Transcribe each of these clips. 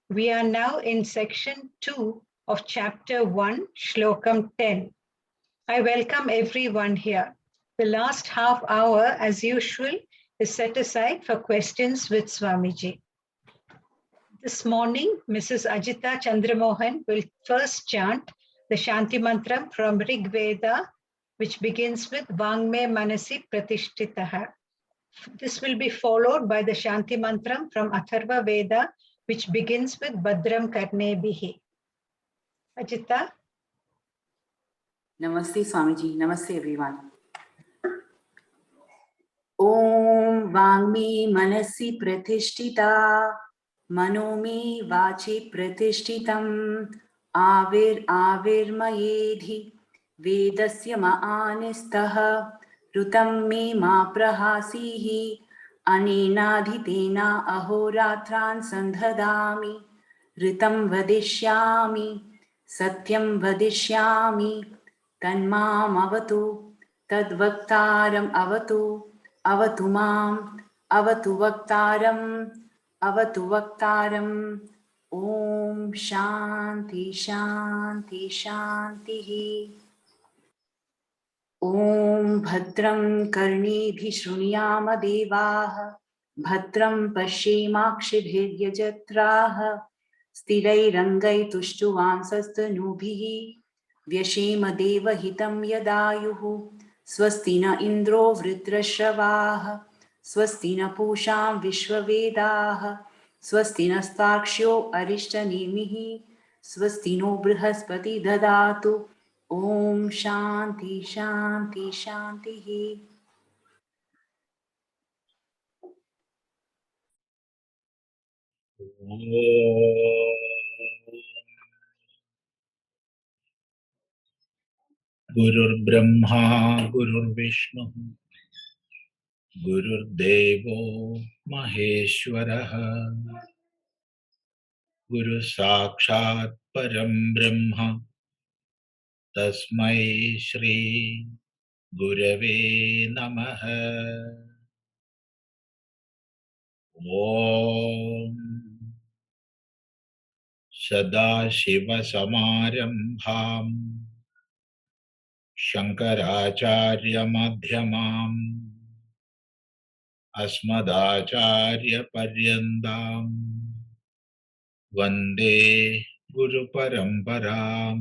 We are now in section 2 of chapter 1, Shlokam 10. I welcome everyone here. The last half hour, as usual, is set aside for questions with Swamiji. This morning, Mrs. Ajita Chandramohan will first chant the Shanti Mantram from Rig Veda, which begins with Vāṅme Manasi Pratishtitaḥ. This will be followed by the Shanti Mantram from Atharva Veda, which begins with Bhadram Karnebihi. Ajita. Namaste Swamiji, Namaste everyone. Om Vāṅme Manasi Pratishtita, Mano me Vachi Pratishtitam, Avirmayedhi, Vedasya Ma'anistaha, Rutam me Ma Prahasihi, Anenadhitena Ahoratran Sandhadami, Ritam Vadishyami, Satyam Vadishyami, Tanmam avatu, Tadvaktaram avatu, Avatu mam, Avatu vaktaram, Om Shanti Shanti Shanti. Om Bhadram Karnebhi Shruniyama Devaha, Bhadram Pashyemakshabhiryajatraha, Sthirairangai Tushtuvansasthanubhihi, Vyashema Deva Hitam Yadayuhu, Swastina Indro Vritrashavaha, Swastina Pusham Vishwavedaha, Swastina Stakshyo Arishtanemihi, Swastino Brihaspati Dadatu, Om Shanti Shanti Shanti. Gurur Brahma, Gurur Vishnu, Gurur Devo Maheshwaraha, Guru Sakshat Param Brahma, Tasmai Shri Gurave Namaha. Om Sadashiva Samarambham Shankaracharya Madhyamam Asmadacharya Paryandam Vande Guru Paramparam.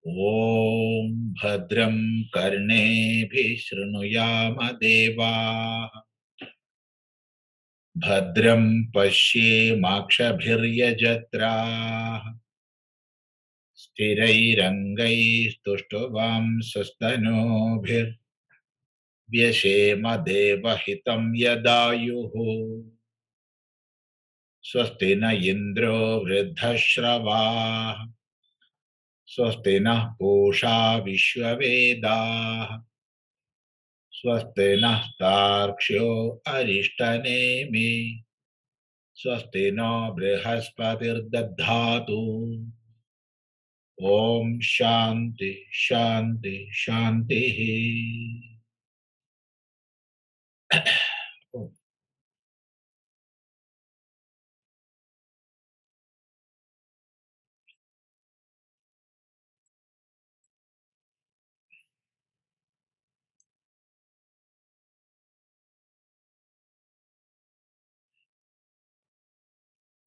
Om Bhadram Karnebhi Shrunuyama Deva Bhadram Pashyemakshabhiryajatraha Sthirairangai Tushtuvam Sastanobhir Vyashema Deva Hitam Yadayuhu Swastina Indro Vriddhashravaha Swastina Pusha Vishwavedaha Swastina Starkshyo Arishtanemi Swastino Brihaspati Dadhatu. Om Shanti Shanti Shanti.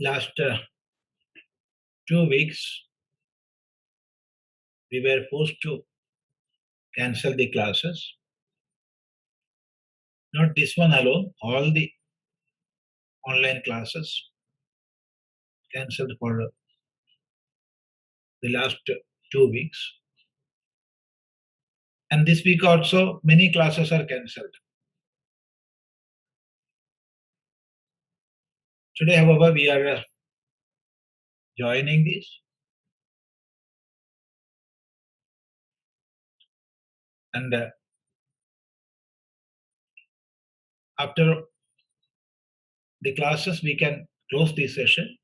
Last 2 weeks, we were forced to cancel the classes. Not this one alone, all the online classes cancelled for the last 2 weeks. And this week also, many classes are cancelled. Today, however, we are joining this. And after the classes, we can close the session.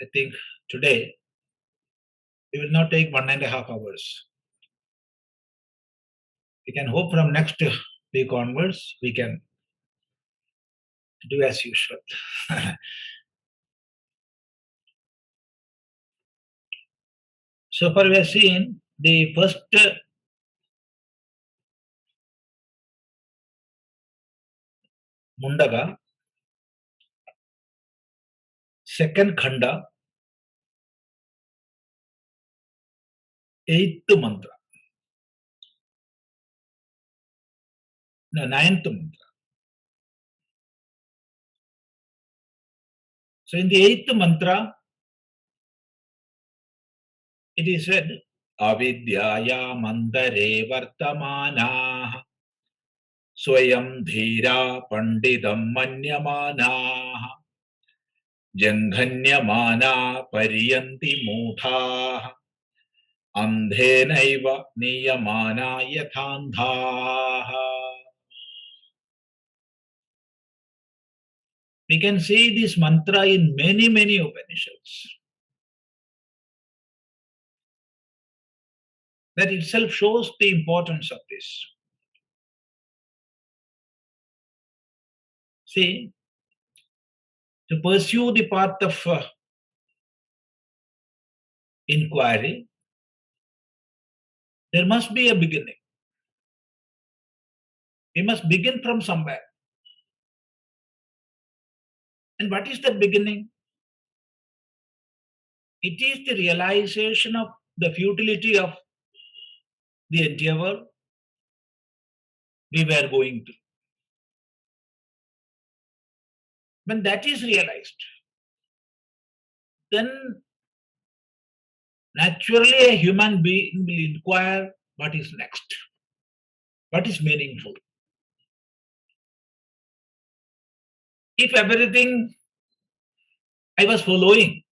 I think today it will not take 1.5 hours. We can hope from next week onwards, we can do as usual. So far we have seen the first Mundaka, second Khanda, 8th mantra. No, 9th mantra. So in the 8th mantra, it is said, avidyāyaṃ antare vartamānā swayam dhīrā pandidam manyamānā janghanyamānā pariyanti mūḍhāḥ andhenaiva niyamānā yathandhāḥ. We can see this mantra in many, many Upanishads. That itself shows the importance of this. See, to pursue the path of inquiry, there must be a beginning. We must begin from somewhere. And what is that beginning? It is the realization of the futility of the endeavor we were going through. When that is realized, then naturally a human being will inquire what is next, what is meaningful. If everything I was following,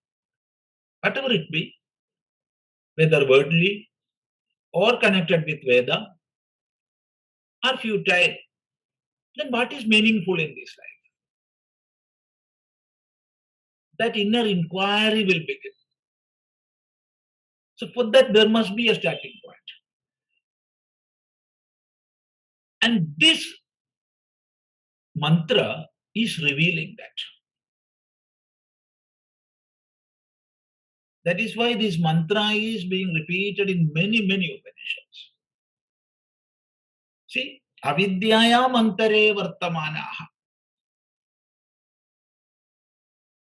whatever it be, whether worldly or connected with Veda, are futile, then what is meaningful in this life? That inner inquiry will begin. So for that there must be a starting point. And this mantra is revealing that. That is why this mantra is being repeated in many, many Upanishads. See, avidyāyaṃ antare vartamānāḥ.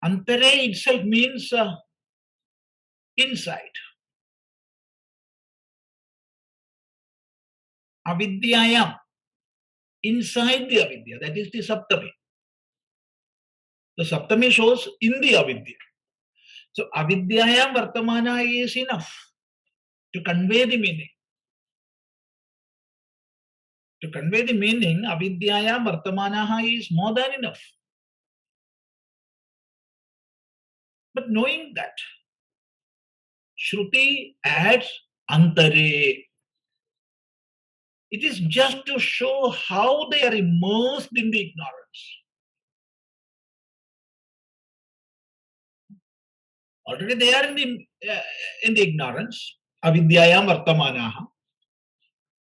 Antare itself means inside. Avidyāyaṃ, inside the avidya, that is the saptami. The saptami shows in the avidya. So avidyāyaṃ vartamānā is enough to convey the meaning. To convey the meaning, avidyāyaṃ vartamānā is more than enough. But knowing that, Shruti adds antare. It is just to show how they are immersed in the ignorance. Already they are in the ignorance, avidyāyaṃ vartamānā.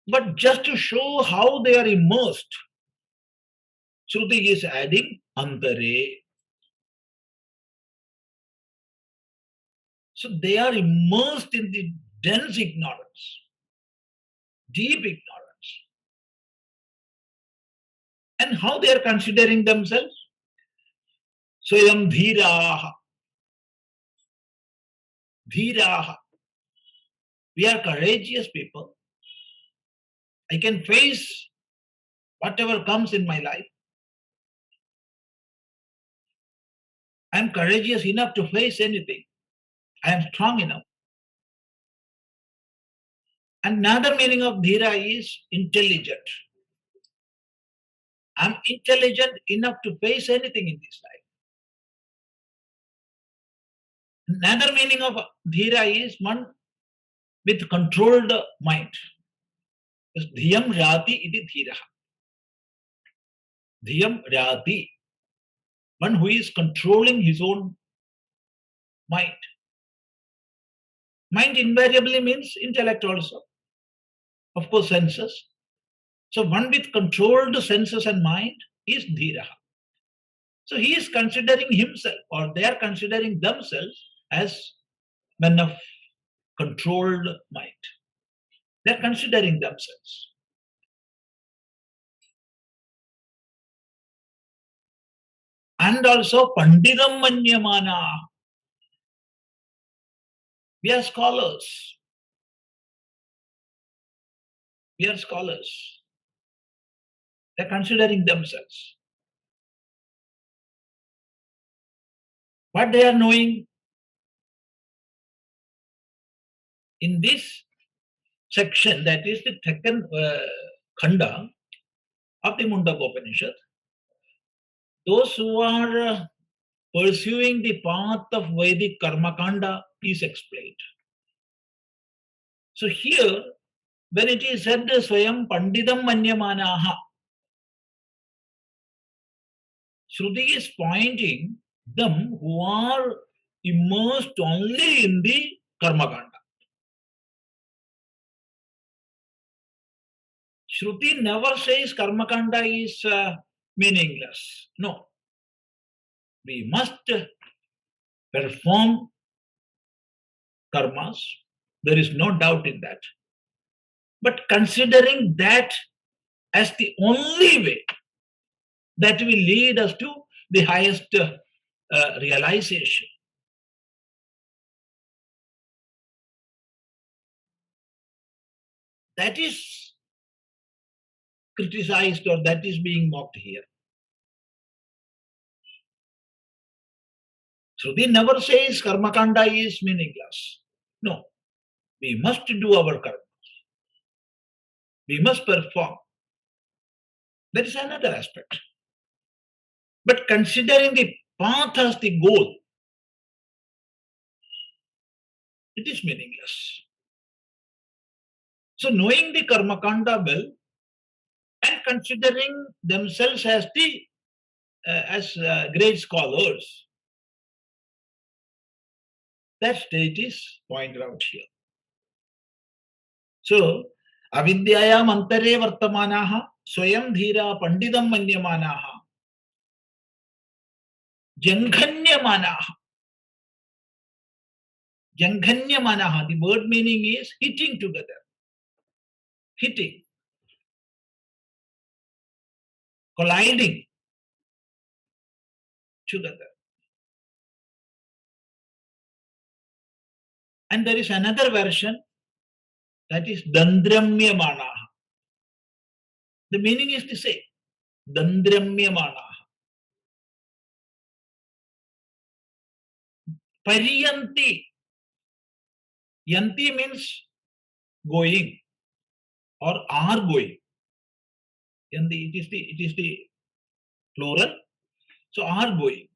But just to show how they are immersed, Shruti is adding antare. So they are immersed in the dense ignorance, deep ignorance. And how they are considering themselves? Swayam dhīrāḥ. Dhīrāḥ. We are courageous people. I can face whatever comes in my life. I am courageous enough to face anything. I am strong enough. And another meaning of dhīra is intelligent. I am intelligent enough to face anything in this life. Another meaning of dhīra is one with controlled mind. Dhiyam rāti iti dhīraḥ. Dhiyam rāti. One who is controlling his own mind. Mind invariably means intellect also. Of course, senses. So one with controlled senses and mind is dhira. So he is considering himself, or they are considering themselves as men of controlled mind. They are considering themselves. And also pandidam manyamānā. We are scholars. We are scholars. They are considering themselves. What they are knowing? In this section, that is the second khanda of the Mundakopanishad, those who are pursuing the path of Vedic karma kanda is explained. So here, when it is said swayam pandidam manyamānāha, Shruti is pointing them who are immersed only in the karma kanda. Shruti never says karma kanda is meaningless. No. We must perform karmas. There is no doubt in that. But considering that as the only way that will lead us to the highest realization. That is criticized, or that is being mocked here. Shruti never says karma kanda is meaningless. No. We must do our karmas. We must perform. That is another aspect. But considering the path as the goal, it is meaningless. So knowing the karma kanda well and considering themselves as great scholars, that state is pointed out here. So avidyāyaṃ antare vartamānāḥ swayam dhīrā pandidam manyamānāḥ janghanyamānāḥ. Janghanyamānāḥ, the word meaning is hitting together. Hitting. Colliding together. And there is another version that is dandramyamānāḥ. The meaning is the same. Dandramyamānāḥ. Variṣṭhaṃ. Yanti means going or are going. Yanti, it is the plural. So are going.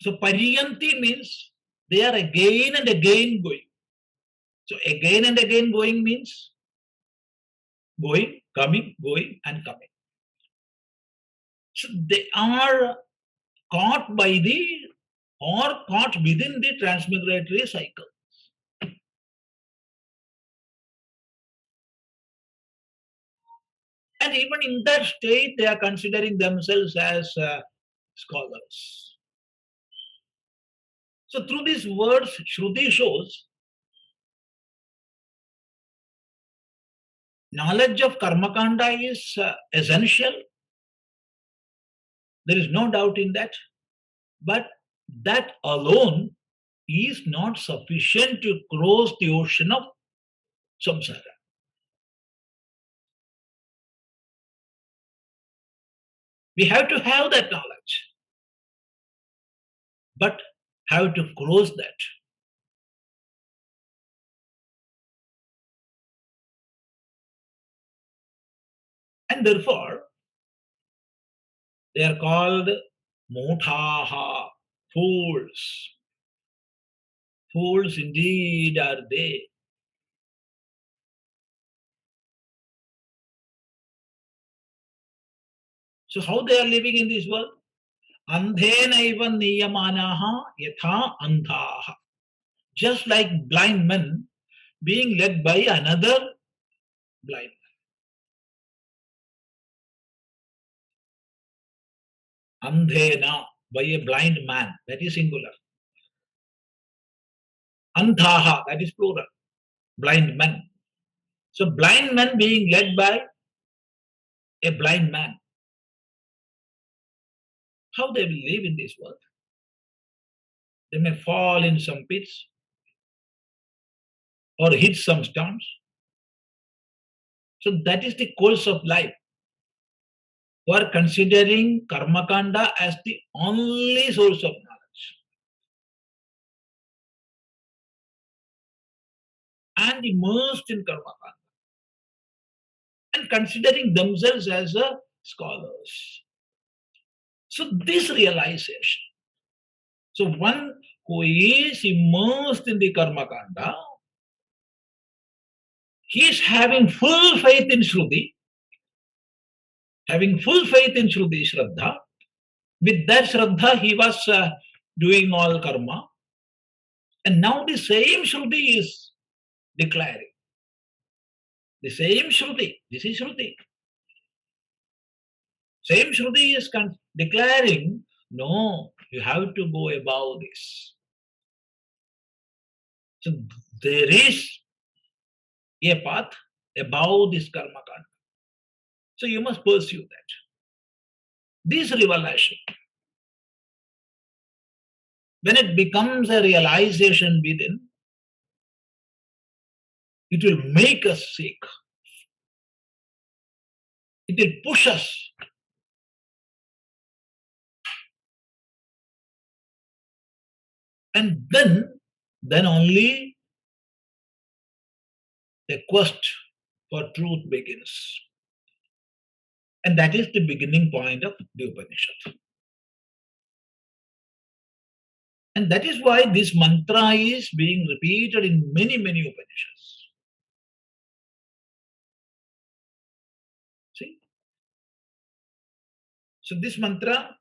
So variṣṭhaṃ means they are again and again going. So again and again going means going, coming, going and coming. So they are caught by caught within the transmigratory cycle. And even in that state, they are considering themselves as scholars. So through these words, Shruti shows knowledge of karma kanda is essential. There is no doubt in that. But that alone is not sufficient to cross the ocean of samsara. We have to have that knowledge, but have to cross that. And therefore, they are called mūಢāḥ, fools. Fools indeed are they. So how they are living in this world? Andhenaiva niyamānāḥ yatha andhāḥ. Just like blind men being led by another blind man. Andhena, by a blind man, that is singular. Anthaha, that is plural. Blind men. So blind men being led by a blind man. How they will live in this world? They may fall in some pits or hit some stones. So that is the course of life. We are considering karmakanda as the only source of knowledge. And immersed in karmakanda. And considering themselves as scholars. So this realization. So one who is immersed in the karmakanda, he is having full faith in Shruti, having full faith in Shruti Shraddha. With that Shraddha, he was doing all karma. And now the same Shruti is declaring. The same Shruti, this is Shruti. Same Shruti is declaring, no, you have to go above this. So there is a path above this karma kanda. So you must pursue that. This revelation, when it becomes a realization within, it will make us seek. It will push us. And then only the quest for truth begins. And that is the beginning point of the Upanishad. And that is why this mantra is being repeated in many, many Upanishads. See? So this mantra,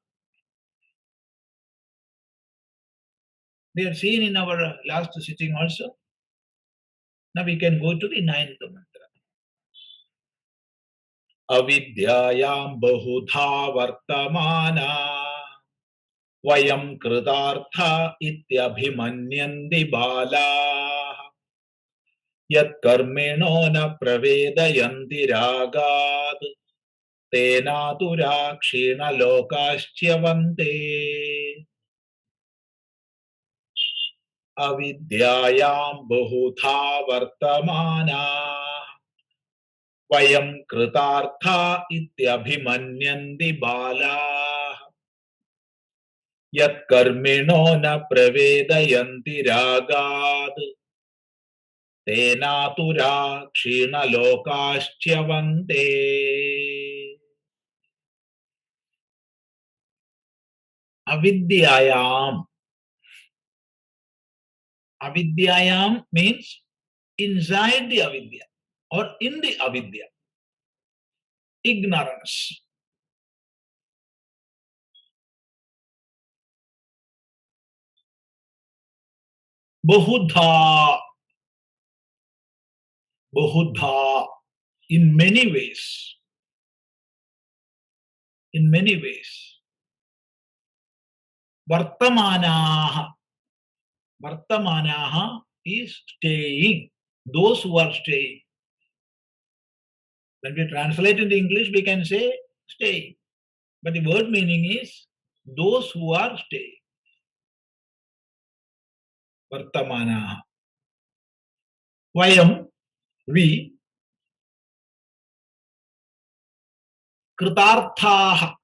we have seen in our last sitting also. Now we can go to the 9th mantra. Avidyāyaṃ bahudhā vartamānā vayaṃ kṛtārthā ityabhimanyanti bālāḥ yatkarmiṇo na pravedayanti rāgāttenāturāḥ kṣīṇalokāścyavante avidyāyaṃ bahudhā vartamānā vayaṃ kṛtārthā ityabhimanyanti bālāḥ yatkarmiṇo na pravedayanti rāgāttenāturāḥ kṣīṇalokāścyavante. Avidyāyaṃ. Avidyāyaṃ means inside the avidya or in the avidya. Ignorance. Bahudhā. Bahudhā. In many ways. In many ways. Vartamānā. Vartamānā is staying. Those who are staying. When we translate into English, we can say staying. But the word meaning is those who are staying. Vartamānā. Vayaṃ, we. Kṛtārthāḥ,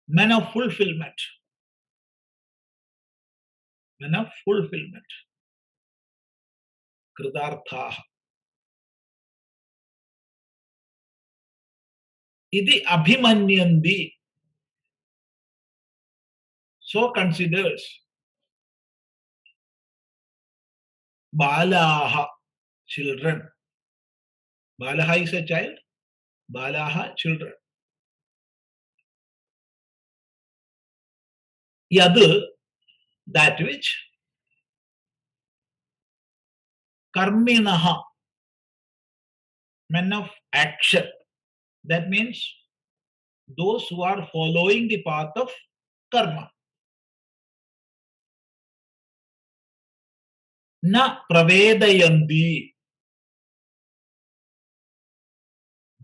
men of fulfillment. Men of fulfillment. Kṛtārthāḥ. Ityabhimanyanti. So considers. Bālāḥ, children. Bālāḥ is a child. Bālāḥ, children. Yad, that which karminaha, men of action. That means those who are following the path of karma. Na pravedayanti,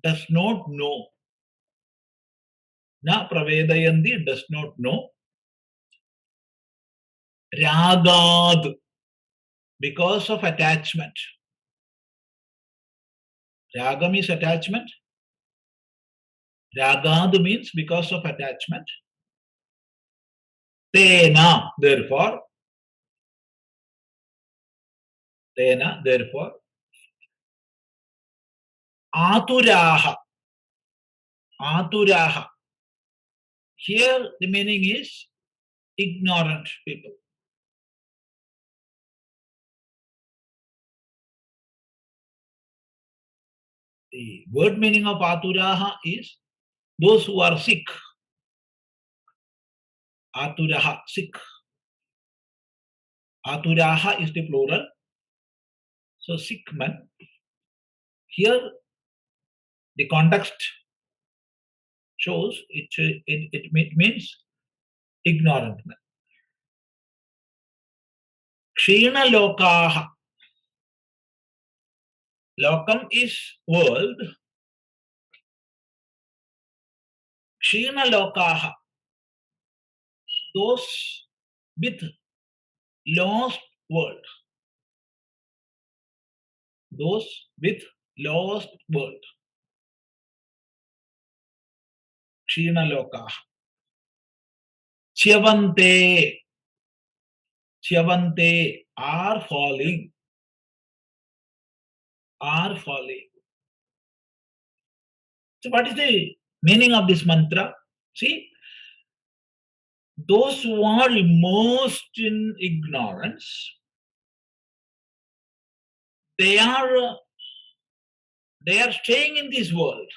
does not know. Na pravedayanti, does not know. Rāgād, because of attachment. Ragam is attachment. Rāgād means because of attachment. Tena, therefore. Tena, therefore. Āturāḥ. Āturāḥ. Here the meaning is ignorant people. The word meaning of āturāḥ is those who are sick. Āturāḥ, sick. Āturāḥ is the plural. So sick men. Here the context shows it means ignorant men. kṣīṇalokāścyavante. Lokaṃ is world. kṣīṇalokāścyavante, those with lost world. Those with lost world. kṣīṇalokāścyavante. Cyavante are falling. Are falling. So what is the meaning of this mantra? See, those who are immersed in ignorance, they are staying in this world.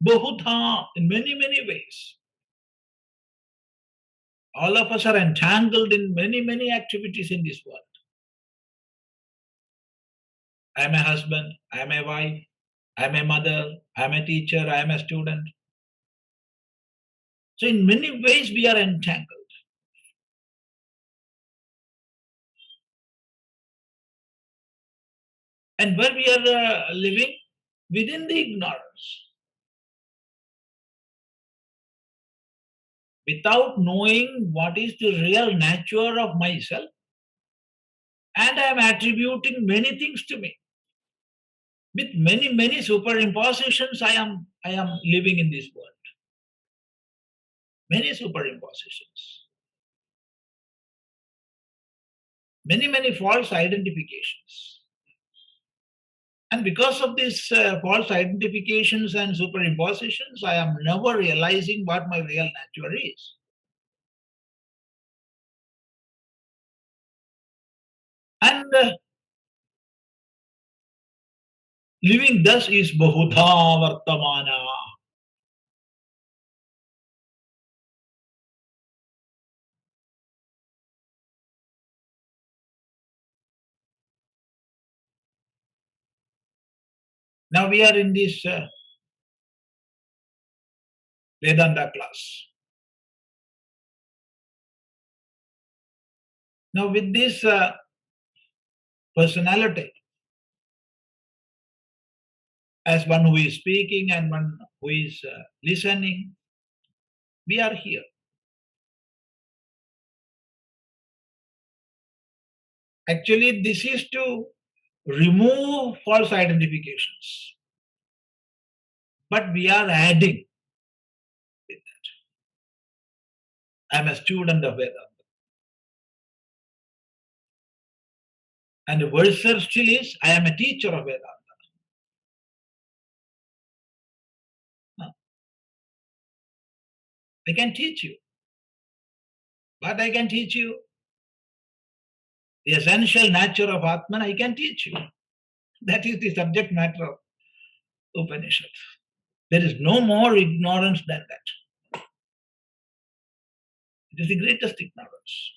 Bahudhā, in many, many ways. All of us are entangled in many, many activities in this world. I am a husband, I am a wife, I am a mother, I am a teacher, I am a student. So in many ways we are entangled. And where we are living within the ignorance. Without knowing what is the real nature of myself, and I am attributing many things to me. With many, many superimpositions, I am living in this world. Many superimpositions. Many, many false identifications. And because of these false identifications and superimpositions, I am never realizing what my real nature is. And living thus is bahudhā vartamānā. Now we are in this Vedanta class. Now with this personality, as one who is speaking and one who is listening, we are here. Actually, this is to remove false identifications. But we are adding with that. I am a student of Vedanta. And the worse still is, I am a teacher of Vedanta. I can teach you. But I can teach you the essential nature of Atman, I can teach you. That is the subject matter of Upanishad. There is no more ignorance than that. It is the greatest ignorance.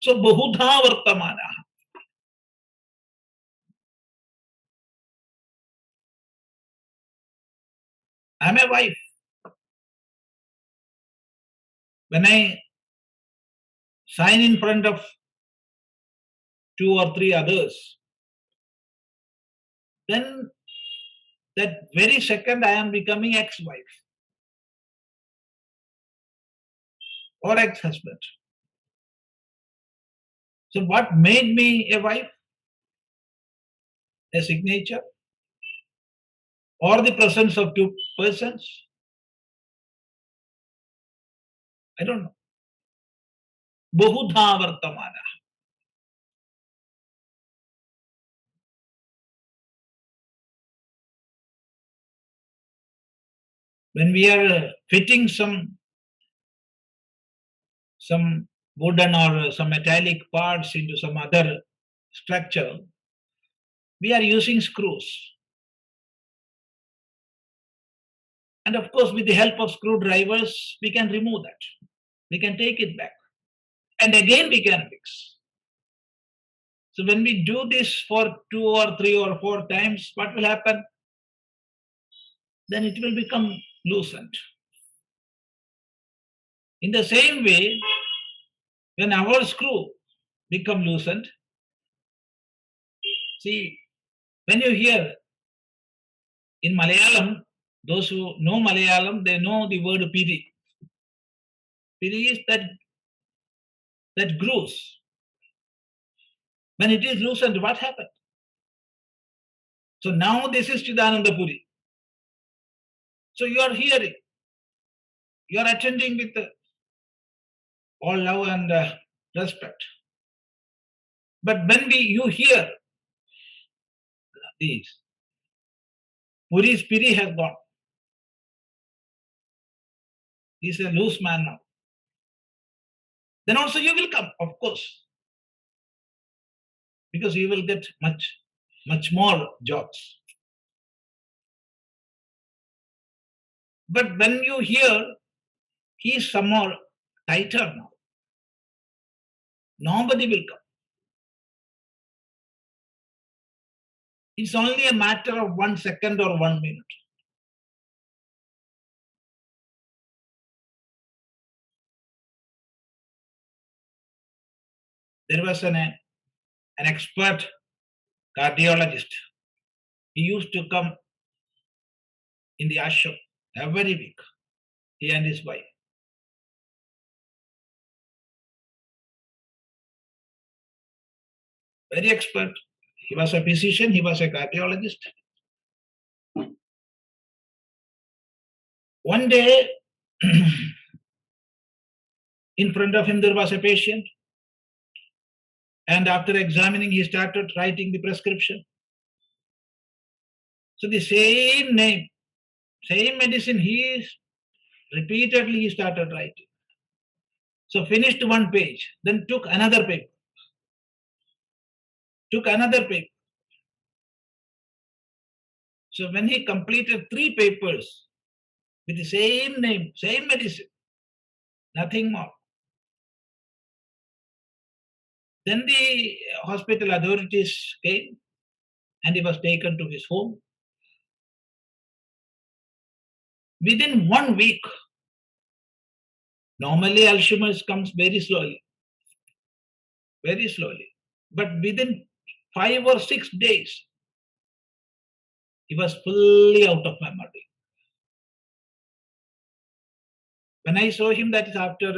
So bahudhā vartamānā. I'm a wife. When I sign in front of 2 or 3 others, then that very second I am becoming ex-wife or ex-husband. So what made me a wife? A signature or the presence of 2 persons? I don't know. Bahudhā vartamānā. When we are fitting some wooden or some metallic parts into some other structure, we are using screws. And of course, with the help of screwdrivers, we can remove that. We can take it back. And again we can fix. So when we do this for 2 or 3 or 4 times, what will happen? Then it will become loosened. In the same way, when our screw become loosened, see, when you hear in Malayalam, those who know Malayalam, they know the word piri. Piri is that grooves. When it is loosened, what happened? So now this is Chidananda Puri. So you are hearing, you are attending with all love and respect. But when you hear these, Puri's Piri has gone. He is a loose man now. Then also you will come, of course. Because you will get much more jobs. But when you hear, he is some more tighter now. Nobody will come. It's only a matter of 1 second or 1 minute. There was an expert cardiologist. He used to come in the ashram every week, he and his wife. Very expert. He was a physician, he was a cardiologist. One day, in front of him there was a patient, and after examining, he started writing the prescription. So the same name, same medicine, he started writing. So finished 1 page, then took another paper. So when he completed 3 papers with the same name, same medicine, nothing more. Then the hospital authorities came and he was taken to his home. Within 1 week, normally Alzheimer's comes very slowly. But within 5 or 6 days, he was fully out of memory. When I saw him, that is after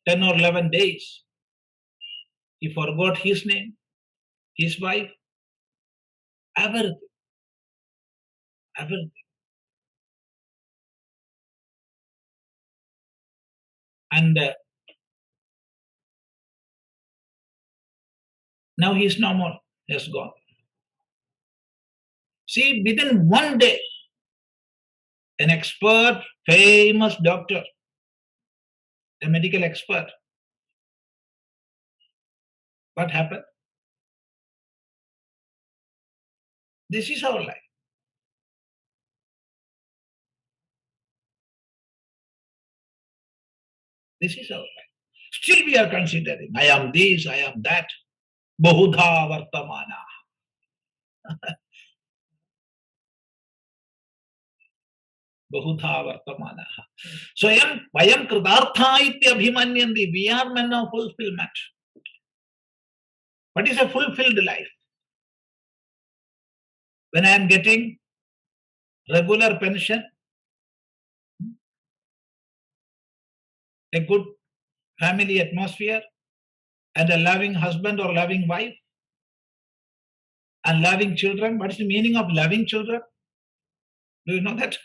10 or 11 days, he forgot his name, his wife, everything. And now he is no more, he has gone. See, within 1 day, an expert, famous doctor, a medical expert, what happened? This is our life. This is our life. Still we are considering, I am this, I am that. Bahudhā vartamānā. Bahudhā vartamānā. So vayaṃ kṛtārthā ityabhimanyanti. We are men of fulfillment. What is a fulfilled life? When I am getting regular pension, a good family atmosphere, and a loving husband or loving wife, and loving children. What is the meaning of loving children? Do you know that?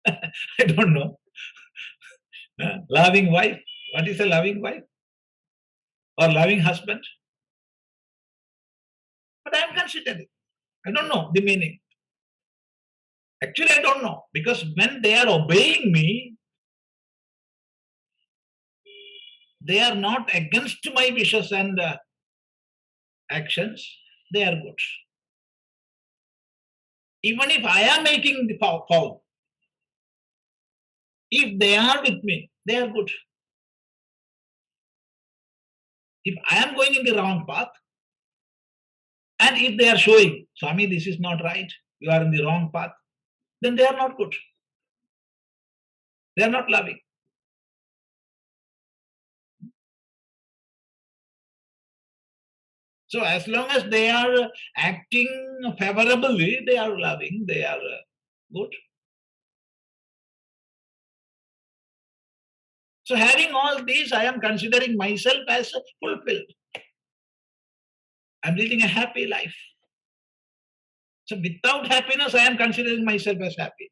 I don't know. Loving wife. What is a loving wife? Or loving husband? But I am considering. I don't know the meaning. Actually, I don't know. Because when they are obeying me, they are not against my wishes and actions. They are good. Even if I am making the foul, if they are with me, they are good. If I am going in the wrong path, and if they are showing, Swami, this is not right, you are in the wrong path, then they are not good. They are not loving. So as long as they are acting favorably, they are loving, they are good. So having all these, I am considering myself as fulfilled. I am leading a happy life. So without happiness, I am considering myself as happy.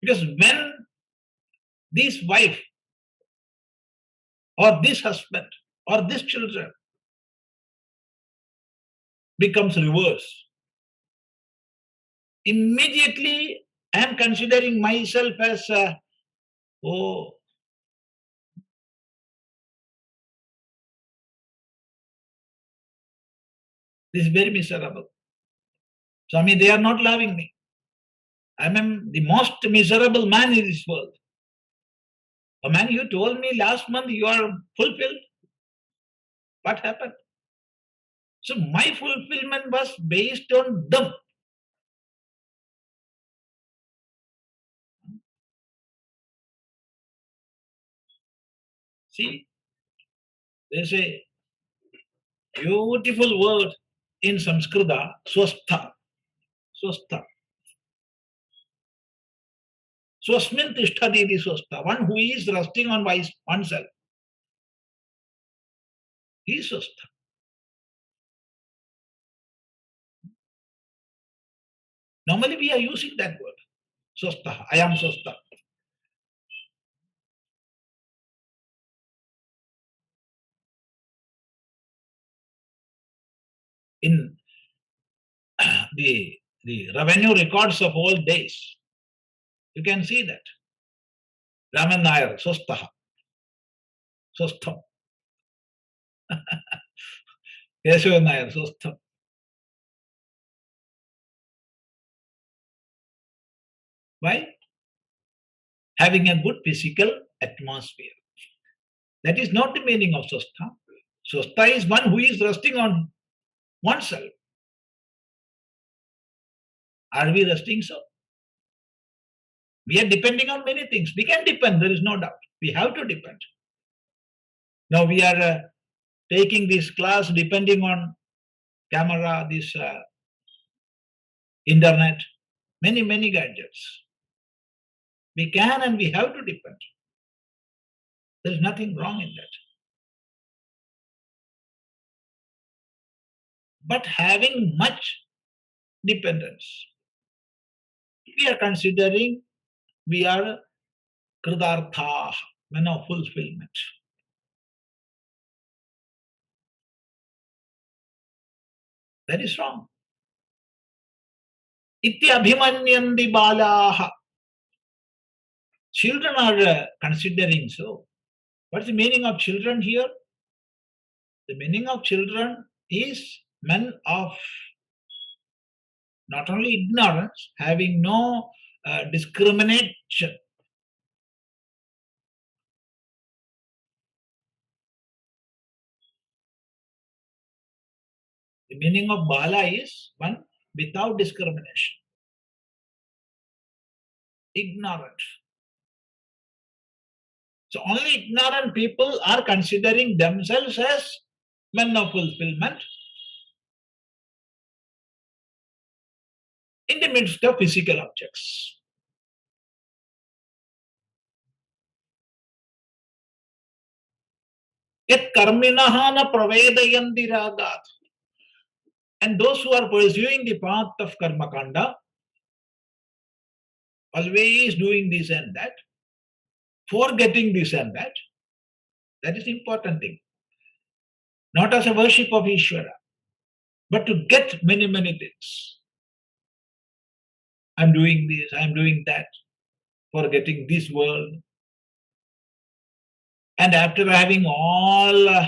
Because when this wife or this husband or this children becomes reverse, immediately I am considering myself as, oh, this is very miserable. Swami, they are not loving me. I am the most miserable man in this world. Oh man, you told me last month you are fulfilled. What happened? So my fulfillment was based on them. See, there's a beautiful word in Sanskrita, swastha. Swastha. Swasmin tishtati iti swastha. One who is resting on oneself. He is swastha. Normally we are using that word. Swastha. I am swastha. In the revenue records of all days, you can see that. Raman Nair, swastha. Swastham. Keshav Nair, swastham. Why? Having a good physical atmosphere. That is not the meaning of swastha. Swastha is one who is resting on oneself. Are we resting so? We are depending on many things. We can depend, there is no doubt. We have to depend. Now we are taking this class depending on camera, this internet, many gadgets. We can and we have to depend. There is nothing wrong in that. But having much dependence, we are considering we are kṛtārthā, men of fulfillment. That is wrong. Ityabhimanyanti bālāḥ. Children are considering so. What is the meaning of children here? The meaning of children is men of not only ignorance, having no discrimination. The meaning of bālāḥ is one without discrimination. Ignorant. So only ignorant people are considering themselves as men of fulfillment in the midst of physical objects. Yatkarmiṇo pravedayanti rāgāttenāturāḥ. And those who are pursuing the path of karma kanda, always doing this and that, forgetting this and that is the important thing. Not as a worship of Ishvara, but to get many, many things. I'm doing this, I'm doing that, forgetting this world. And after having all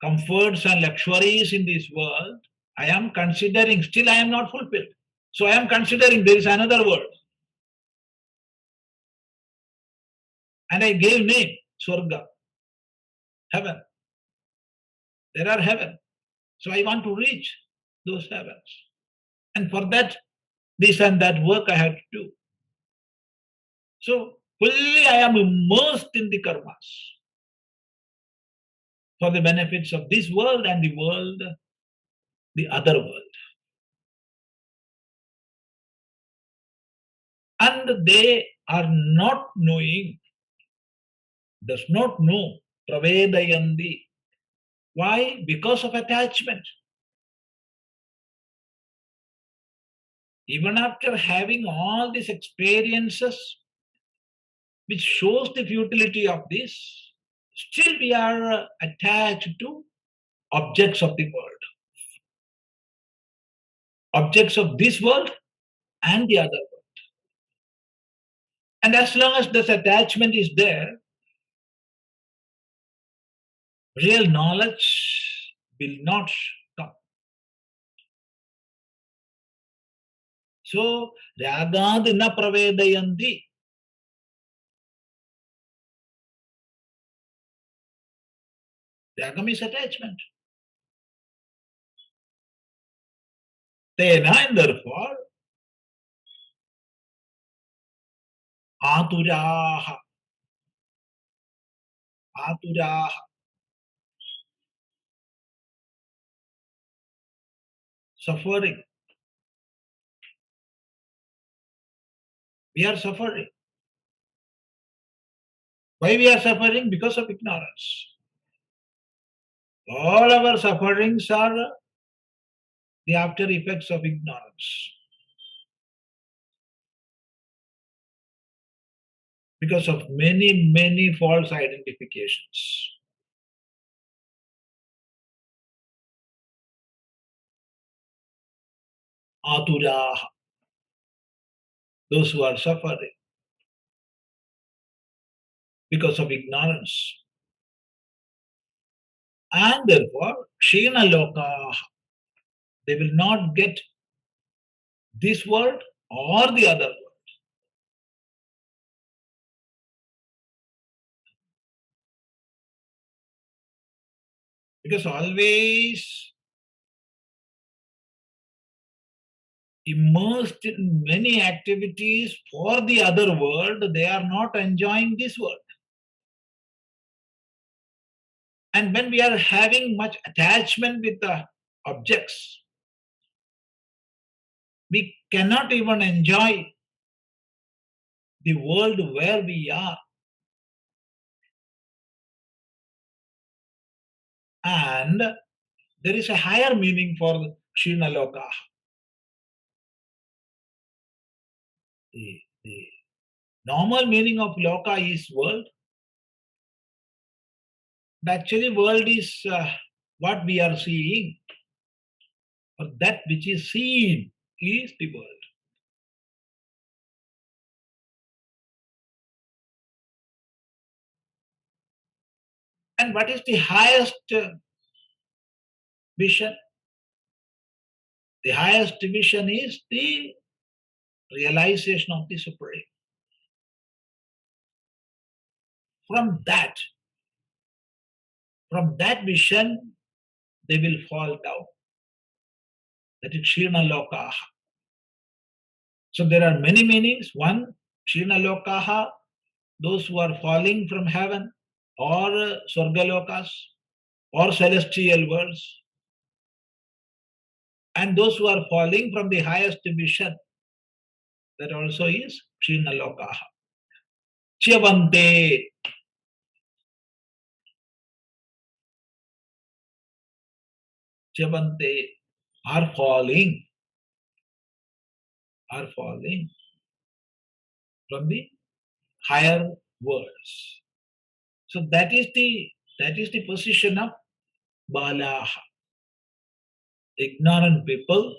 comforts and luxuries in this world, I am considering, still I am not fulfilled. So I am considering there is another world. And I gave name, Swarga, heaven. There are heaven. So I want to reach those heavens. And for that, this and that work I have to do. So fully I am immersed in the karmas for the benefits of this world and the world, the other world. And they are not knowing, does not know, pravedayanti. Why? Because of attachment. Even after having all these experiences, which shows the futility of this, still we are attached to objects of the world. Objects of this world and the other world. And as long as this attachment is there, real knowledge will not come. So, rāgāttenāturāḥ pravedayanti. Rāgam is attachment. Tena, and therefore, āturāḥ. Āturāḥ. Suffering. We are suffering. Why we are suffering? Because of ignorance. All our sufferings are the after effects of ignorance. Because of many, many false identifications. Āturāḥ. Those who are suffering because of ignorance. And therefore, kṣīṇalokāścyavante. They will not get this world or the other world. Because always immersed in many activities for the other world, they are not enjoying this world. And when we are having much attachment with the objects, we cannot even enjoy the world where we are. And there is a higher meaning for kṣīṇalokāścyavante. The normal meaning of loka is world. But actually, world is what we are seeing. Or that which is seen is the world. And what is the highest vision? The highest vision is the realization of the Supreme. From that vision, they will fall down. That is kṣīṇalokāścyavante. So there are many meanings. One, kṣīṇalokāścyavante, those who are falling from heaven, or swargalokas, or celestial worlds, and those who are falling from the highest viśanti, that also is kṣīṇalokāścyavante. Chavante are falling from the higher worlds. So that is the position of bālāḥ, ignorant people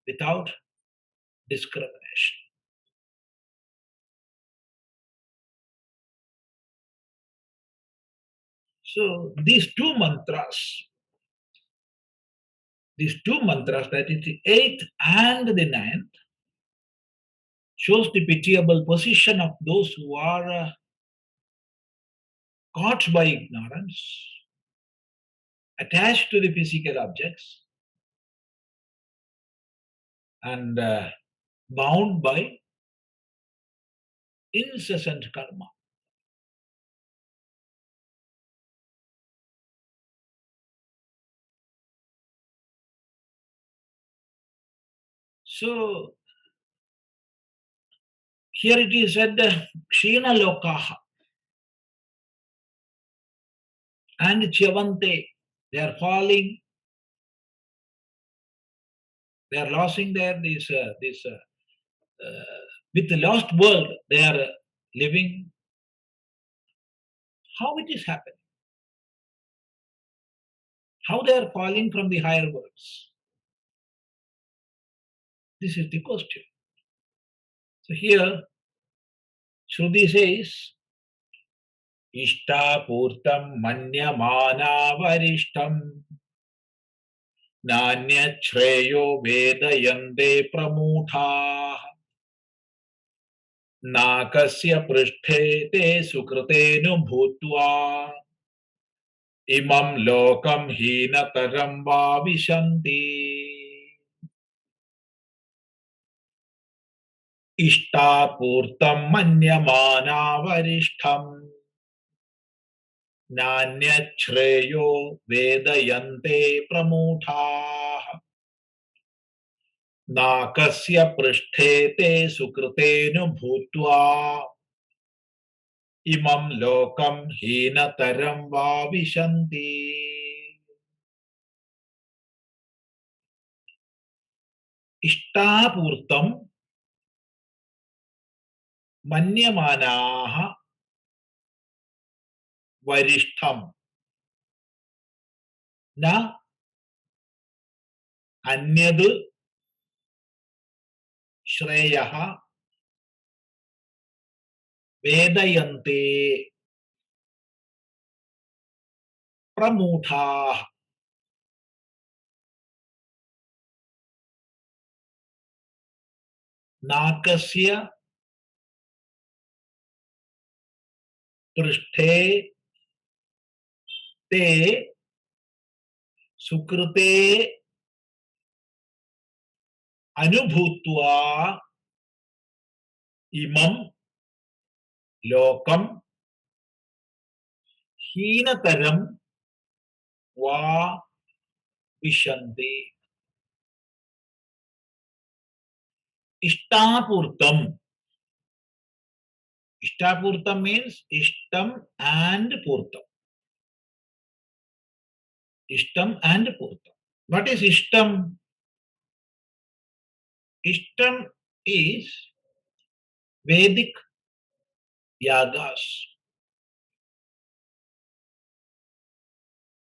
without discrimination. So these two mantras, that is the 8th and the 9th, shows the pitiable position of those who are caught by ignorance, attached to the physical objects, and bound by incessant karma. So here it is said kṣīṇalokāścyavante and chavante, they are falling, they are losing their with the lost world they are living. How it is happening? How they are falling from the higher worlds? This is the question. So here Shruti says, iṣṭāpūrtaṁ manyamānā variṣṭhaṃ nānyacchreyo vedayante pramūḍhāḥ nākasya pṛṣṭhe te sukṛte'nubhūtvemaṃ imam lokaṃ hīnataraṃ viśanti iṣṭāpūrtaṁ manyamānā variṣṭhaṃ nānyacchreyo vedayante pramūḍhāḥ nākasya pṛṣṭhe te sukṛte'nubhūtvemaṃ imam lokaṃ hīnataraṃ viśanti. iṣṭāpūrtaṁ manyamānāः variṣṭhaṃ na anyad śreyah vedayante pramūḍhāḥ nākasya pṛṣṭhe te sukṛte'nubhūtvemaṃ imam lokaṃ hīnataraṃ viśanti. iṣṭāpūrtaṁ. Iṣṭāpūrtaṁ means ishtam and purtam. Ishtam and purtam. What is ishtam? Ishtam is Vedic yagas,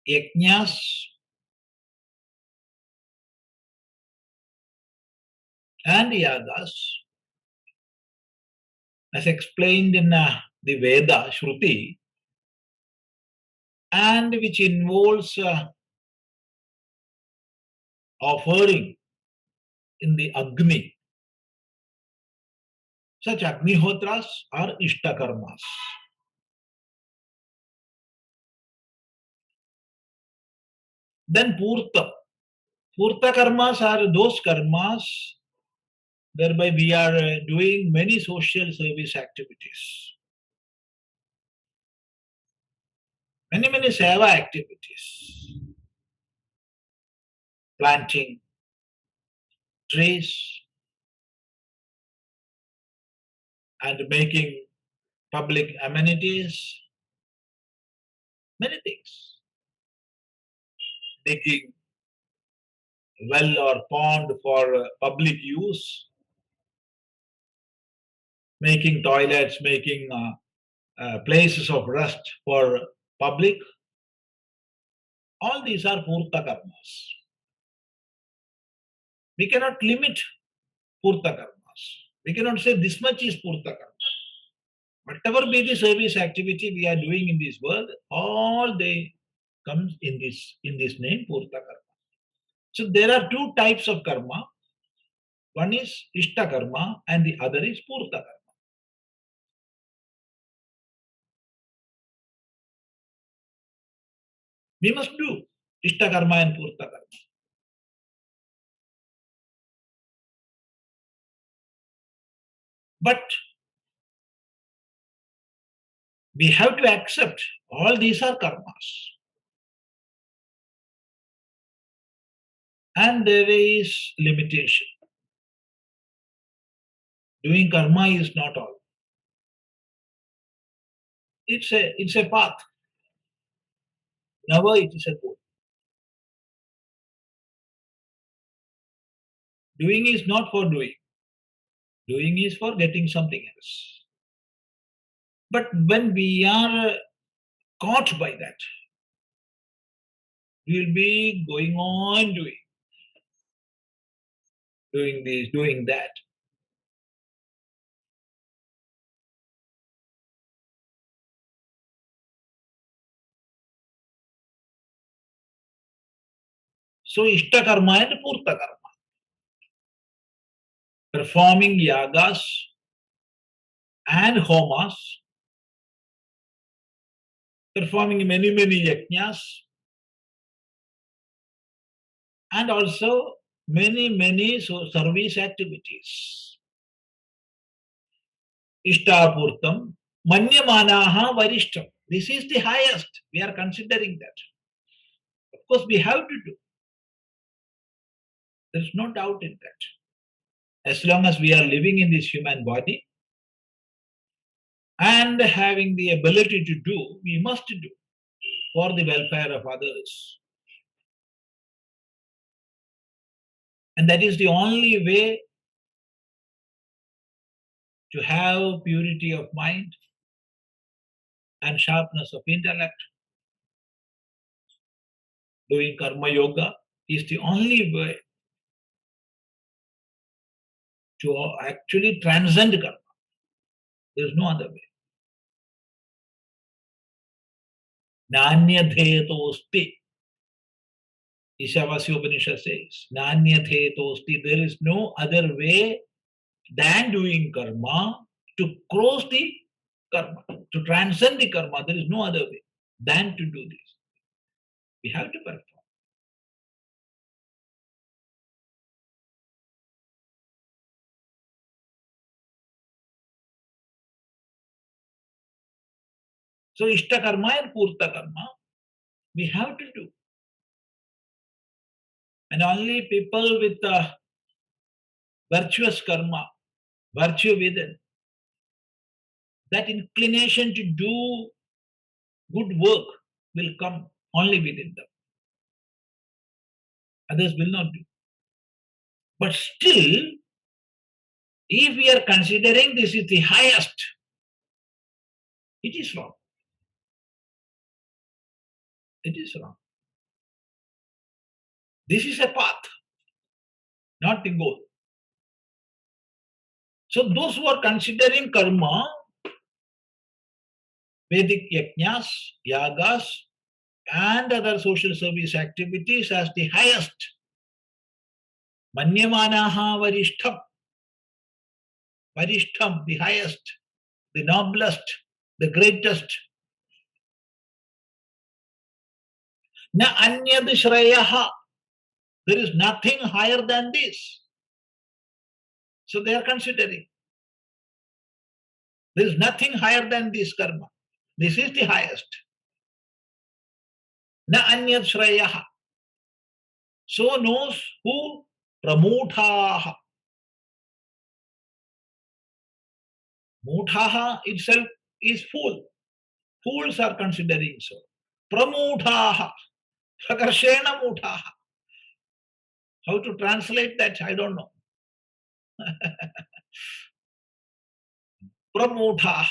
yajñas, and yagas, as explained in the Veda, Shruti, and which involves offering in the Agni. Such Agnihotras are iṣṭakarmas. Then pūrta. Pūrta karmas are those karmas whereby we are doing many social service activities. Many seva activities. Planting trees and making public amenities. Many things. Digging well or pond for public use. Making toilets, making places of rest for public. All these are pūrta karmas. We cannot limit pūrta karmas. We cannot say this much is pūrta karma. Whatever be the service activity we are doing in this world, all they comes in this name pūrta karma. So there are two types of karma. One is iṣṭa karma and the other is pūrta karma. We must do iṣṭa karma and pūrta karma. But we have to accept all these are karmas. And there is limitation. Doing karma is not all. It's a path. Never it is a goal. Doing is not for doing. Doing is for getting something else. But when we are caught by that, we will be going on doing this, doing that. So iṣṭa karma and pūrta karma. Performing yagas and homas, performing many yajñas, and also many service activities. iṣṭāpūrtaṁ, manyamānā variṣṭhaṃ. This is the highest. We are considering that. Of course, we have to do. There is no doubt in that. As long as we are living in this human body and having the ability to do, we must do for the welfare of others. And that is the only way to have purity of mind and sharpness of intellect. Doing karma yoga is the only way to actually transcend karma. There is no other way. Nānyacchreyo. Upanishad says, Nānyacchreyo. There is no other way than doing karma to cross the karma, to transcend the karma. There is no other way than to do this. We have to perform. So iṣṭa karma and pūrta karma, we have to do. And only people with virtuous karma, virtue within, that inclination to do good work will come only within them. Others will not do. But still, if we are considering this is the highest, it is wrong. It is wrong. This is a path, not the goal. So those who are considering karma, Vedic yajñas, yagas, and other social service activities as the highest, manyamānā variṣṭhaṃ, variṣṭhaṃ, the highest, the noblest, the greatest. Na anyad shreyaha. There is nothing higher than this. So they are considering. There is nothing higher than this karma. This is the highest. Na anyad shreyaha. So knows who? Pramūḍhāḥ. Mūḍhāḥ itself is fool. Fools are considering so. Pramūḍhāḥ. Prakarshena mūḍhāḥ. How to translate that? I don't know. Pramūḍhāḥ.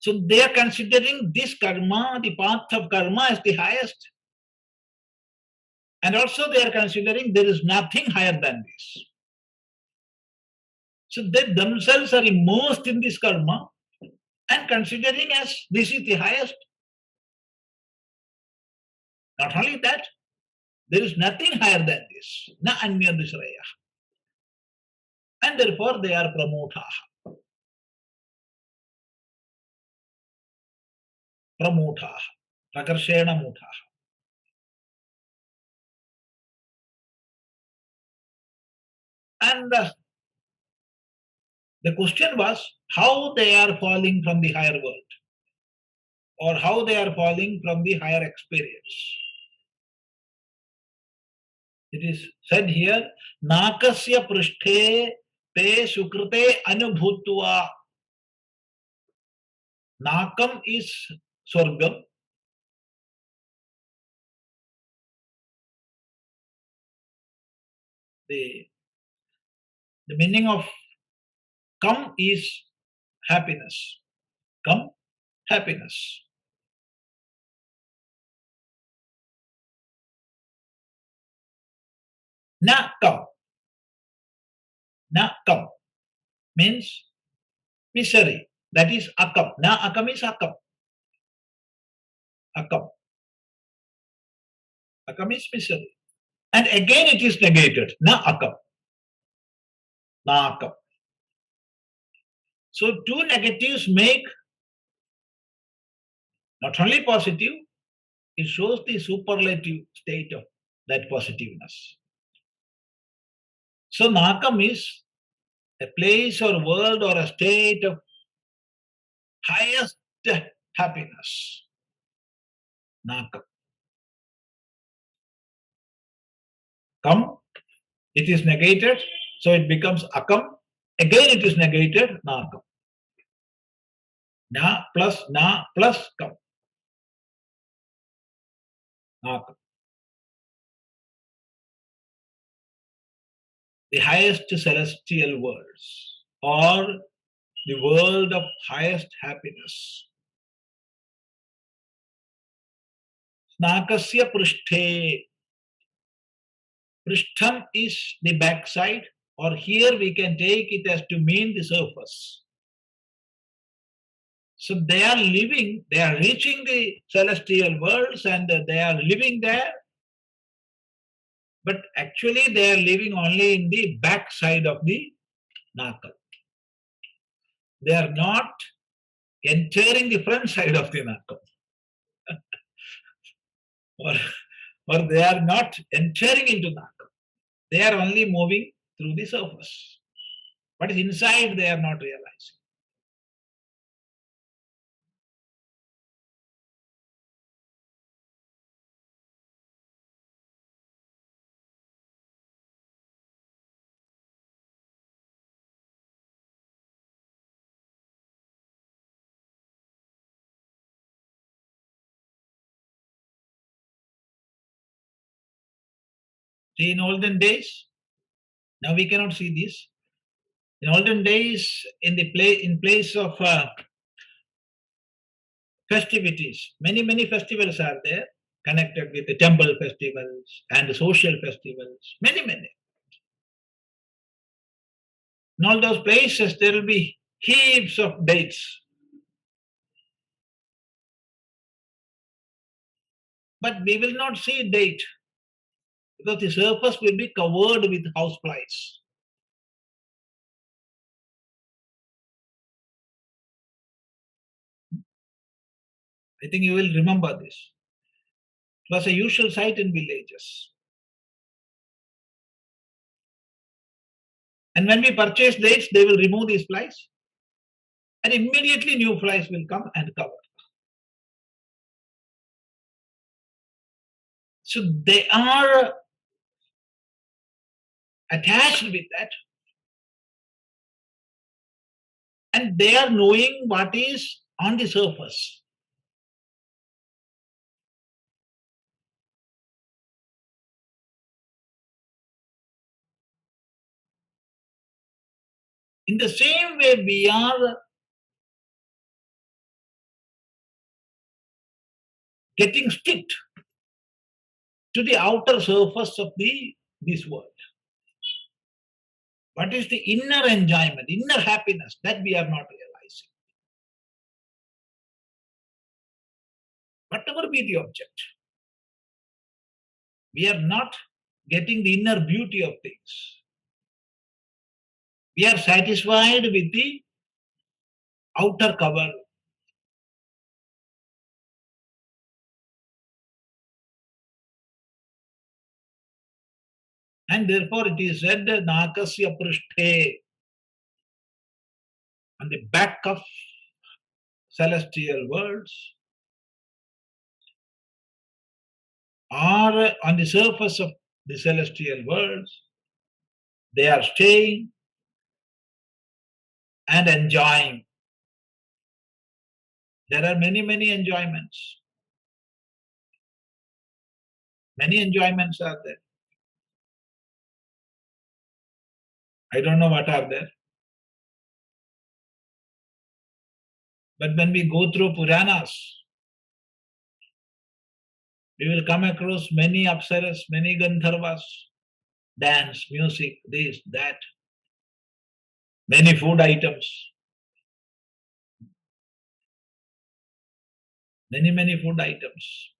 So they are considering this karma, the path of karma, as the highest. And also they are considering there is nothing higher than this. So they themselves are immersed in this karma and considering as this is the highest. Not only that, there is nothing higher than this. Na anyad shreyaha. And therefore they are pramūḍhāḥ. Pramūḍhāḥ. Prakarshena mūḍhāḥ. And the question was how they are falling from the higher world, or how they are falling from the higher experience. It is said here, nākasya pṛṣṭhe te sukṛte'nubhūtvemaṃ. Nākam is swargam. The meaning of kam is happiness. Kam, happiness. Na kam. Na kam means misery. That is akam. Na akam is akam. Akam. Akam is misery. And again it is negated. Na akam. Na akam. So two negatives make not only positive, it shows the superlative state of that positiveness. So Nakam is a place or world or a state of highest happiness. Nakam. Kam, it is negated, so it becomes akam. Again it is negated, nakam. Na plus kam. Nakam. The highest celestial worlds, or the world of highest happiness. Nākasya pṛṣṭhe. Pṛṣṭhaṃ is the backside, or here we can take it as to mean the surface. So they are living, they are reaching the celestial worlds and they are living there, but actually they are living only in the backside of the Nakam. They are not entering the front side of the Nakam. or they are not entering into Nakam. They are only moving through the surface. What is inside they are not realizing. See, in olden days, now we cannot see this. In olden days, in place of festivities, many festivals are there, connected with the temple festivals and the social festivals, many. In all those places, there will be heaps of dates. But we will not see date, because the surface will be covered with houseflies. I think you will remember this. It was a usual sight in villages. And when we purchase dates, they will remove these flies and immediately new flies will come and cover. So they are attached with that. And they are knowing what is on the surface. In the same way, we are getting sticked to the outer surface of this world. What is the inner enjoyment, inner happiness, that we are not realizing. Whatever be the object, we are not getting the inner beauty of things. We are satisfied with the outer cover. And therefore it is said, nākasya pṛṣṭhe, on the back of celestial worlds, or on the surface of the celestial worlds, they are staying and enjoying. There are many, many enjoyments. Many enjoyments are there. I don't know what are there. But when we go through Puranas, we will come across many apsaras, many Gandharvas, dance, music, this, that, many food items. Many, many food items.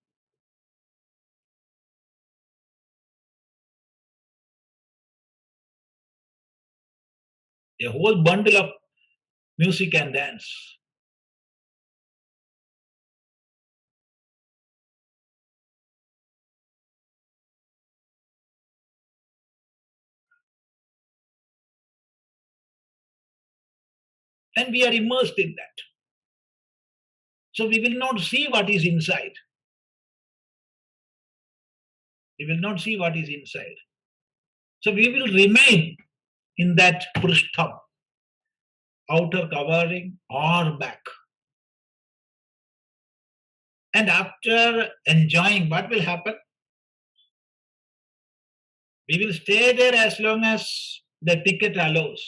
A whole bundle of music and dance. And we are immersed in that. So we will not see what is inside. We will not see what is inside. So we will remain in that pṛṣṭhaṃ, outer covering or back. And after enjoying, what will happen? We will stay there as long as the ticket allows.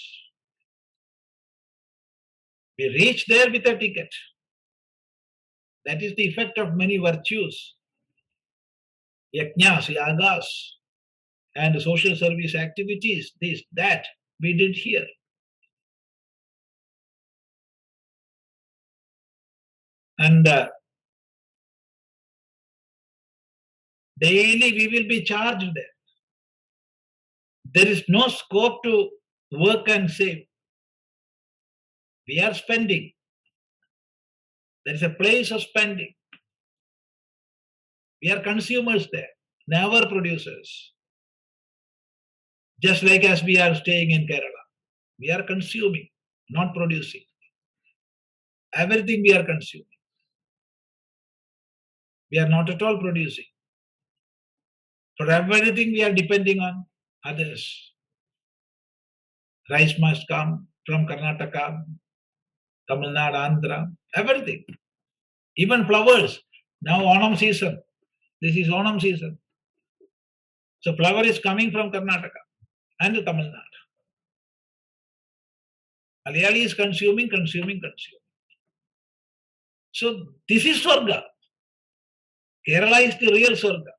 We reach there with a ticket. That is the effect of many virtues. Yajñas, yagas, and social service activities, this, that, we did here. And daily we will be charged there. There is no scope to work and save. We are spending. There is a place of spending. We are consumers there, never producers. Just like as we are staying in Kerala. We are consuming, not producing. Everything we are consuming. We are not at all producing. For everything we are depending on others. Rice must come from Karnataka, Tamil Nadu, Andhra, everything. Even flowers. Now Onam season. This is Onam season. So flower is coming from Karnataka and Tamil Nadu. Malayali is consuming. So this is Swarga. Kerala is the real Swarga.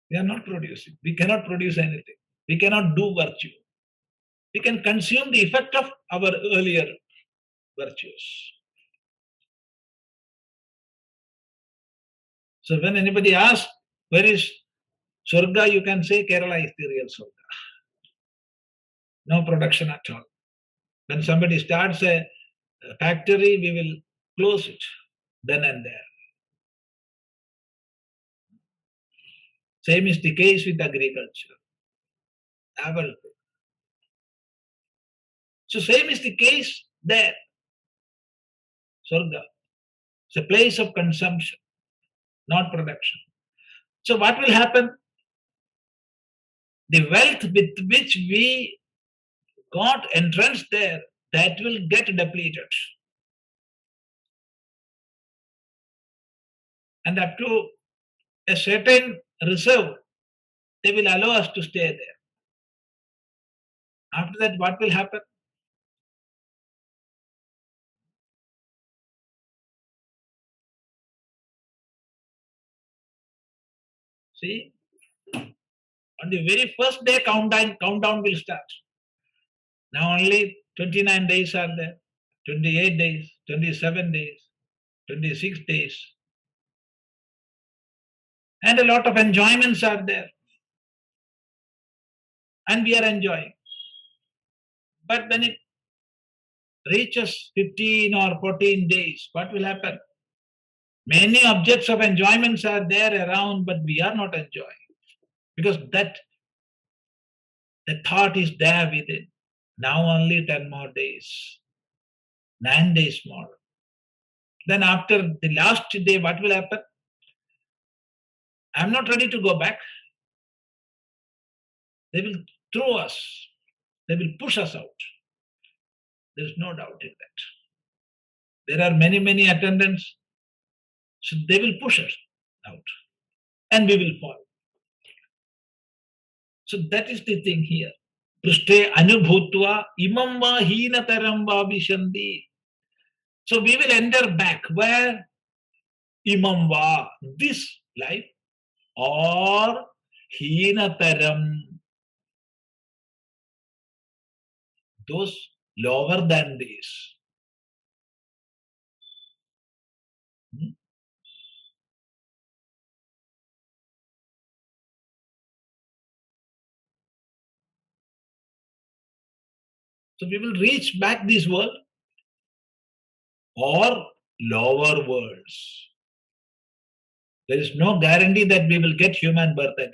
We are not producing. We cannot produce anything. We cannot do virtue. We can consume the effect of our earlier virtues. So when anybody asks, where is Swarga, you can say Kerala is the real Swarga. No production at all. When somebody starts a factory, we will close it then and there. Same is the case with agriculture. Everything. So same is the case there. Swarga. It's a place of consumption, not production. So what will happen? The wealth with which we got entrance there, that will get depleted. And up to a certain reserve, they will allow us to stay there. After that, what will happen? See, on the very first day, countdown will start. Now only 29 days are there, 28 days, 27 days, 26 days. And a lot of enjoyments are there. And we are enjoying. But when it reaches 15 or 14 days, what will happen? Many objects of enjoyments are there around, but we are not enjoying. Because the thought is there within. Now only 10 more days. 9 days more. Then after the last day, what will happen? I'm not ready to go back. They will throw us. They will push us out. There is no doubt in that. There are many attendants. So they will push us out. And we will fall. So that is the thing here. kṛtārthā va hīnataraṃ va viśanti. So we will enter back where? Imam va, this life, or hīnataraṃ, those lower than this. So we will reach back this world or lower worlds. There is no guarantee that we will get human birth again.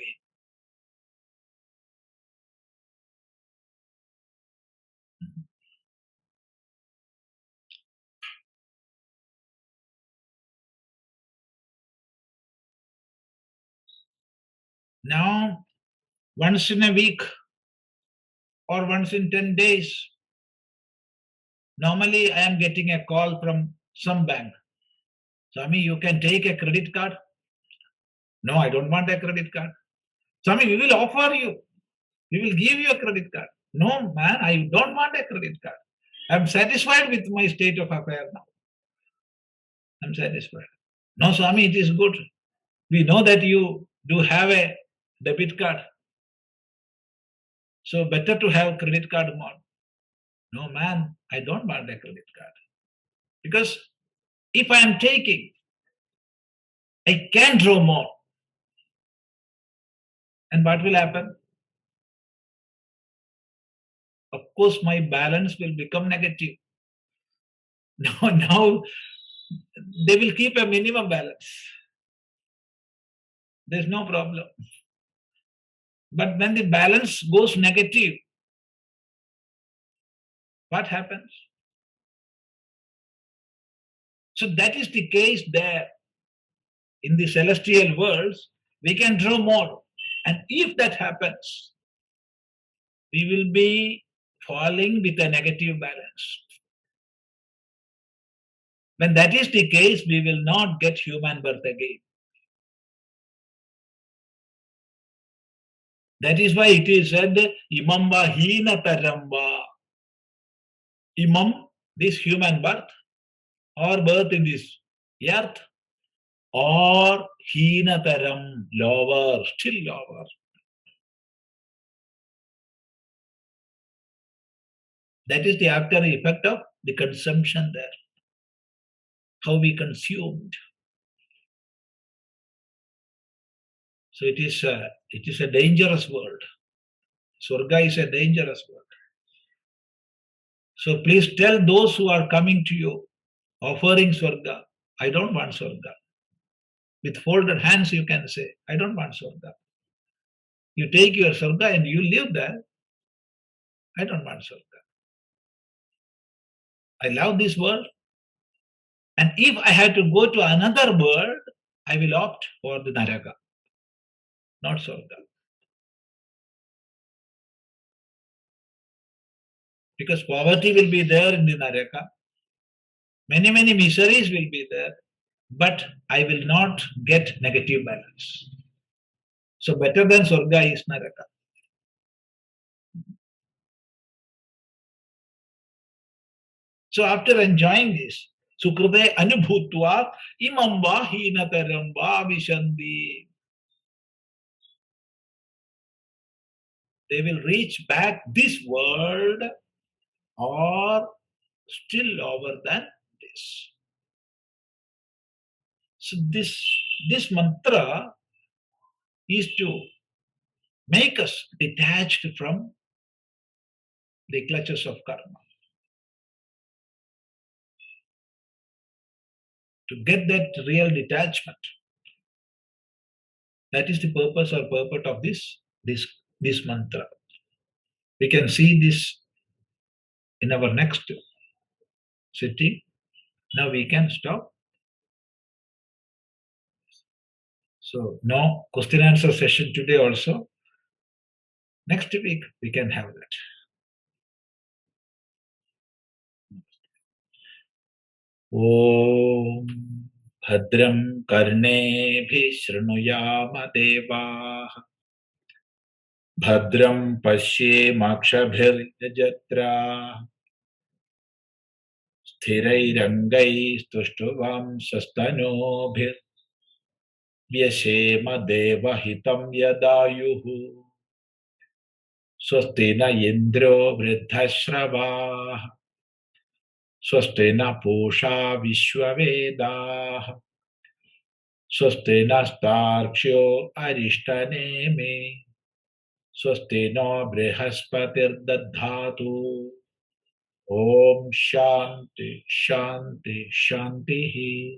Now, once in a week or once in 10 days, normally I am getting a call from some bank. Swami, you can take a credit card? No, I don't want a credit card. Swami, we will offer you. We will give you a credit card. No, man, I don't want a credit card. I'm satisfied with my state of affairs now. I'm satisfied. No, Swami, it is good. We know that you do have a debit card. So better to have credit card more. No, man, I don't want a credit card. Because if I am taking, I can draw more. And what will happen? Of course, my balance will become negative. Now they will keep a minimum balance. There's no problem. But when the balance goes negative, what happens? So that is the case there. In the celestial worlds, we can draw more. And if that happens, we will be falling with a negative balance. When that is the case, we will not get human birth again. That is why it is said, imam va hīnataraṃ va. Imam, this human birth, or birth in this earth, or hīnataraṃ, lower, still lower. That is the after effect of the consumption there. How we consumed. So it is a dangerous world. Swarga is a dangerous world. So please tell those who are coming to you, offering Swarga, I don't want Swarga. With folded hands you can say, I don't want Swarga. You take your Swarga and you live there. I don't want Swarga. I love this world. And if I had to go to another world, I will opt for the Naraka, not Swarga. Because poverty will be there in the Naraka. Many miseries will be there. But I will not get negative balance. So better than Swarga is Naraka. So after enjoying this, sukṛte'nubhūtvemaṃ hīnataraṃ viśanti. They will reach back this world or still lower than this. So this mantra is to make us detached from the clutches of karma. To get that real detachment. That is the purpose or purport of this mantra. We can see this in our next sitting. Now we can stop. So no question answer session today also. Next week we can have that. Om Bhadram Karnebhi Shrunuyama Devah Bhadram Pashyemakshabhir Yajatra Sthirairangai Stushtuvam Sastanobhir Vyashema Devahitam Yadayuhu Swastina Indro Vriddhashravah Swastina Pusha Vishwavedah Swastina Starkshyo Arishtaneme Swastina Brihaspatir Dadhatu Om Shanti Shanti Shanti